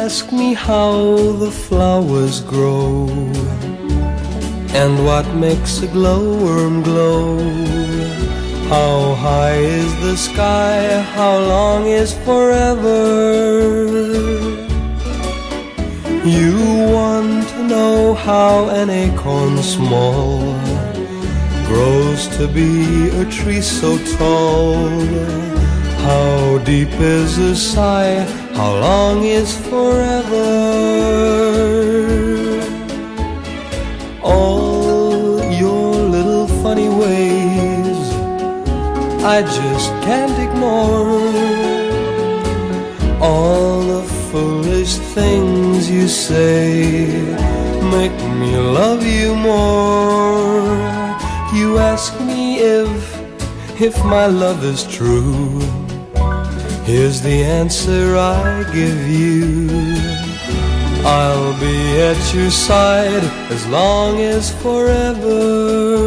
ask me how the flowers grow and what makes a glowworm glow. How high is the sky? How long is forever? You want to know how an acorn small grows to be a tree so tall. How deep is the sigh? How long is forever? All your little funny ways I just can't ignore. All the foolish things you say make me love you more. You ask me if my love is true. Here's the answer I give you. I'll be at your side as long as forever.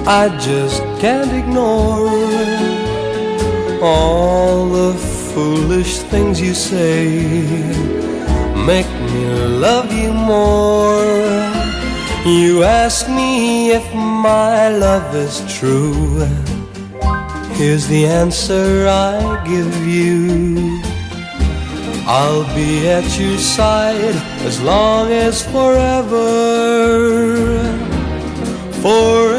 I just can't ignore. All the foolish things you say make me love you more. You ask me if my love is true. Here's the answer I give you. I'll be at your side as long as forever. Forever.